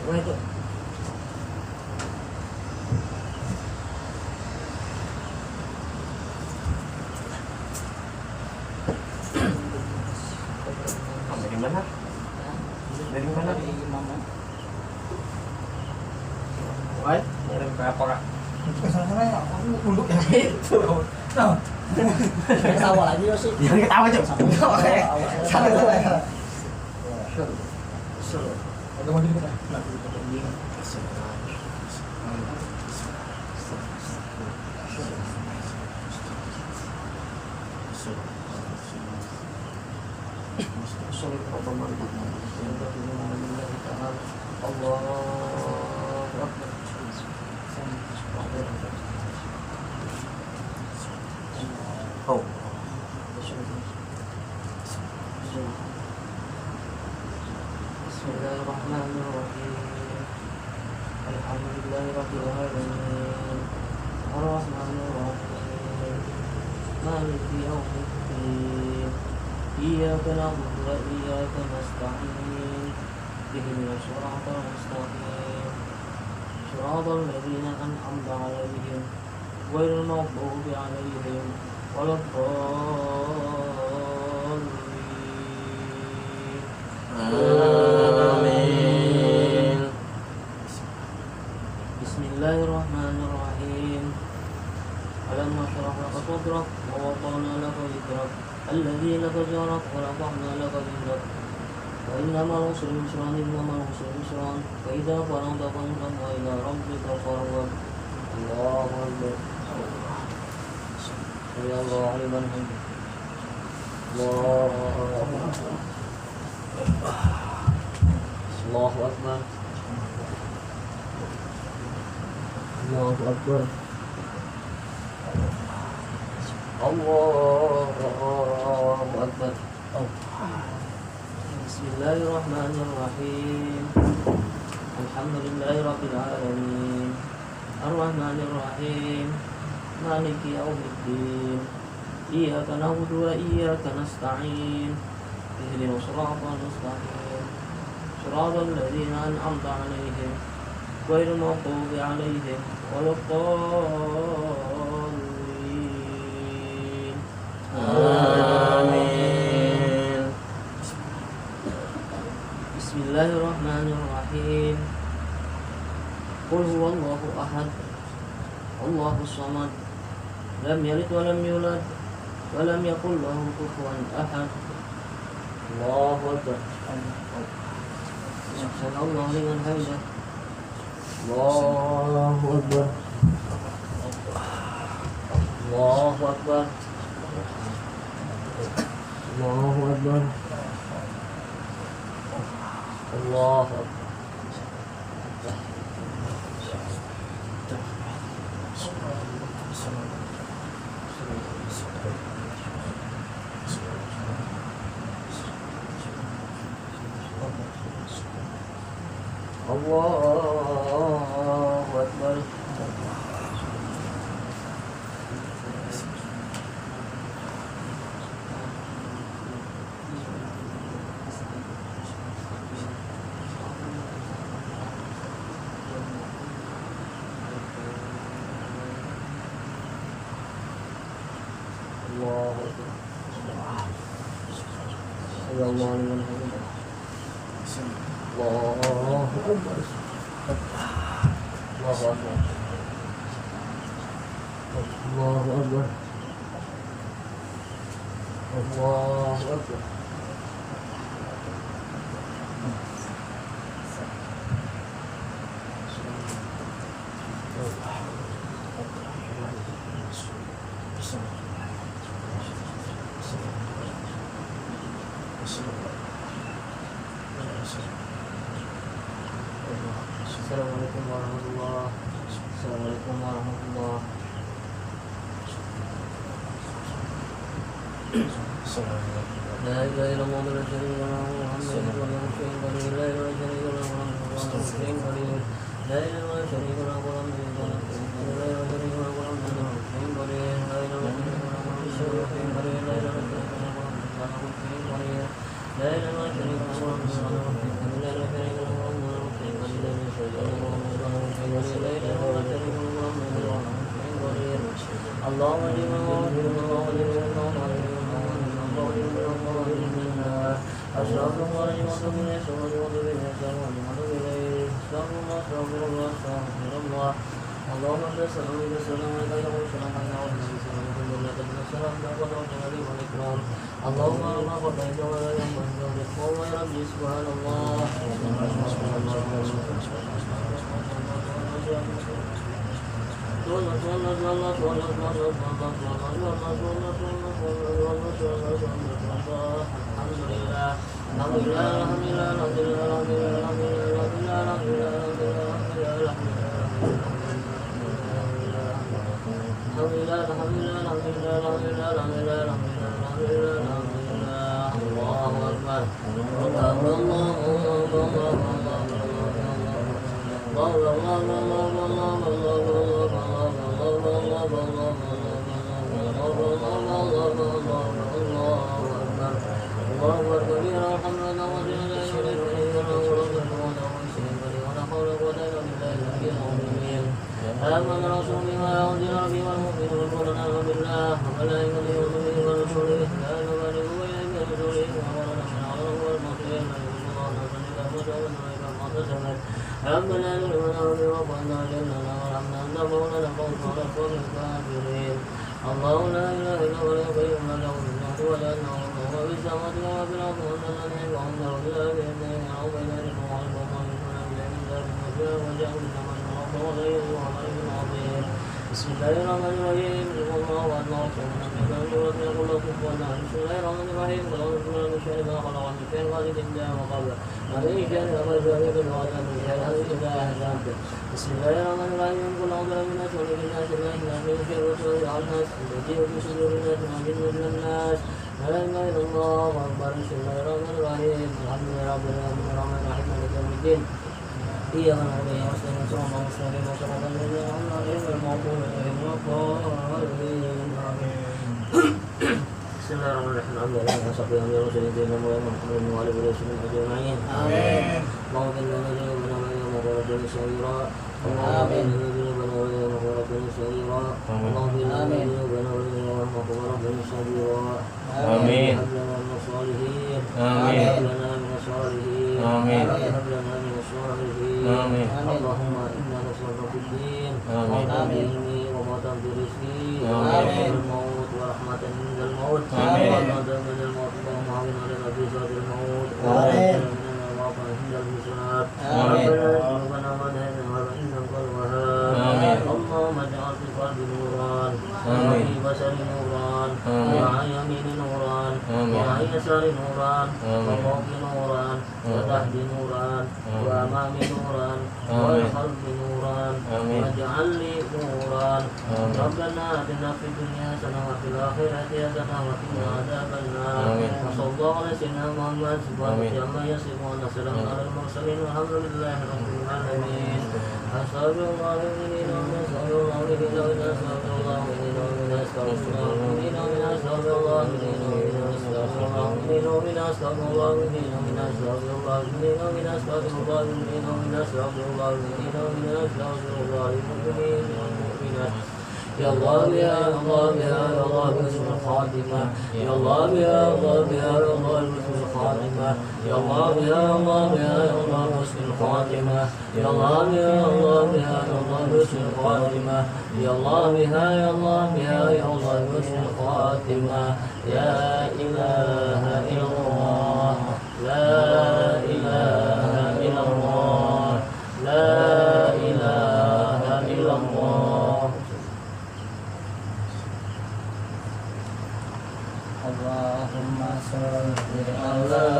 Wah itu. Dari mana? Dari mana? Dari mama. Wah, ngirim ke apa kak? Kesana-sana ya, aku unduk ya. Itu. Nah. Ketawa lagi ya sih. Jangan ketawa cok. Ada mau kita. Oh. Bismillahirrahmanirrahim. Alhamdulillahirabbil alamin. Arrahmanir rahim. Maliki yaumiddin. Iyyaka na'budu wa iyyaka nasta'in. Ihdinas siratal mustaqim. Siratal ladzina an'amta 'alaihim ghairil maghdubi 'alaihim waladdallin. Amin. Bismillahirrahmanirrahim. Alam nashrah laka sadrak wa wada'na laka dhikrak alladzi laka jarak wa rafa'na laka dhikrak wa inna ma'al usri yusran inna ma'al usri yusran fa idza faragta fansab wa ila rabbika farghab. Allahu akbar. Allahu liman hamid. Allahu akbar. Allahu akbar. Allahu akbar. Bismillahirrahmanirrahim. Alhamdulillahirabbil alamin. Arrahmanir rahim. Maliki yaumiddin. Iyyaka na'budu wa iyyaka nasta'in. Ihdinas siratal mustaqim. Siratal ladzina an'amta 'alaihim ghairil maghdubi 'alaihim waladdallin. Amin. Bismillahirrahmanirrahim. Qul huwallahu ahad. Allahus samad. Lam yalid wa lam yulad wa lam yakul lahu kufuwan ahad. Allahu akbar. Subhanallah liman hamidah. Allahu akbar. Allahu akbar. Allahu akbar. Allahu akbar. Allahu akbar. Allahu akbar. Allahu liman hamidah. Allahu akbar. Allahu akbar. Allahu akbar. Allahu akbar. Assalamualaikum warahmatullahi wabarakatuh. Assalamualaikum warahmatullahi wabarakatuh. La ilaha illallah wa la syarika lahu Muhammadur rasulullah. La ilaha illallah wa la syarika lahu La ilaha illallah wa la syarika lahu La ilaha illallah wa la syarika lahu La ilaha illallah wa la syarika lahu La ilaha illallah wa la syarika lahu La ilaha illallah wa la syarika lahu La ilaha illallah wa la syarika lahu اللهم اجعلنا أشرف الله وسلم يسوع وذريه يسوع وذريه استغفر الله استغفر الله اللهم انت السلام عليك السلام عليك يا رب السلام عليك ورحمة الله السلام السلام تقبل وجلالي والإكرام اللهم رب قضيت ولا ينبغي ذلك قوم يا ربي سبحان الله آمن رسول بما أنزل به والمؤمنون كلنا بالله وملائكته وكتبه ورسله لا نبالغ بين رسله وأمرنا من على والمصير لا يقول الله ربنا لمن أمر ربنا جلنا ورحمنا أنت مولانا فانصر القوم الكافرين الله لا إله إلا هو القيوم لا له الملك ولا النور وهو في السماوات وهو في الأرض وأن الذين عنده لا بإذنه أو بين يديه وعلم الله يكون إليه من ذلك المسير وجاءوا بثمن رب وغيره وملك عظيم بسم الله الرحمن الرحيم قل الله أحد الله الصمد لم يكن له كفوا أحد بسم الله الرحمن الرحيم قل أعوذ بالله من شر ما خلق من شر غاسق إذا وقب ومن شر غاسق إذا وقب من شر حاسد إذا حسد بسم الله الرحمن الرحيم قل أعوذ برب الناس ملك الناس إله الناس من شر وسوء الناس الذي في صدور الناس ومن الناس لا إله إلا الله أكبر بسم الله الرحمن الرحيم الحمد لله رب العالمين الرحمن الرحيم مالك يوم الدين إياك نعبد وإياك نستعين صراط الله المستقيم صراط الذين أنعمت عليهم غير المغضوب عليهم ولا الضالين بسم الله الرحمن الرحيم الحمد لله وصحبه وسلم على سيدنا محمد وعلى آله وصحبه أجمعين آمين اللهم إنا ذنوبنا وإياك مغفرة صغيرا آمين ذنوبنا وإياك مغفرة صغيرا اللهم إنا ذنوبنا وإياك مغفرة صغيرا آمين هب لنا من الصالحين آمين هب لنا من الصالحين آمين هب لنا من الصالحين آمين اللهم إنا نسألك في الدين وعلم وموتا في رزقي آمين الموت ورحمة عند الموت آمين ورحمة من الموت اللهم أعنا علينا في ساعة الموت آمين عند المسرات ربنا وهدنا وإنك الوهاب اللهم اجعل في قلبي نورا وفي بصري نورا وعن يميني نورا وعن يساري نورا وفوقي نورا وتحت نورا وأمامي نورا والخلف نورا واجعل لي نورا ربنا آتنا في الدنيا حسنة وفي الآخرة حسنة وقنا عذاب النار وصلى الله على سيدنا محمد سبحانه عما يصفون وسلام على المرسلين والحمد لله رب العالمين أستغفر الله المؤمنين وأستغفر الله المؤمنين وأستغفر الله المؤمنين وأستغفر الله المؤمنين وأستغفر الله المؤمنين وأستغفر الله المؤمنين وأستغفر الله المؤمنين وأستغفر الله المؤمنين وأستغفر الله المؤمنين وأستغفر الله المؤمنين وأستغفر الله المؤمنين والمؤمنات يا الله يا الله يا الله باسم الخاتمة يا الله يا الله يا الله باسم الخاتمة يا الله يا الله يا الله باسم الخاتمة يا الله يا الله يا الله باسم الخاتمة يا الله يا الله يا الله باسم الخاتمة يا إله إلا الله لا إله إلا الله لا إله إلا الله اللهم صل على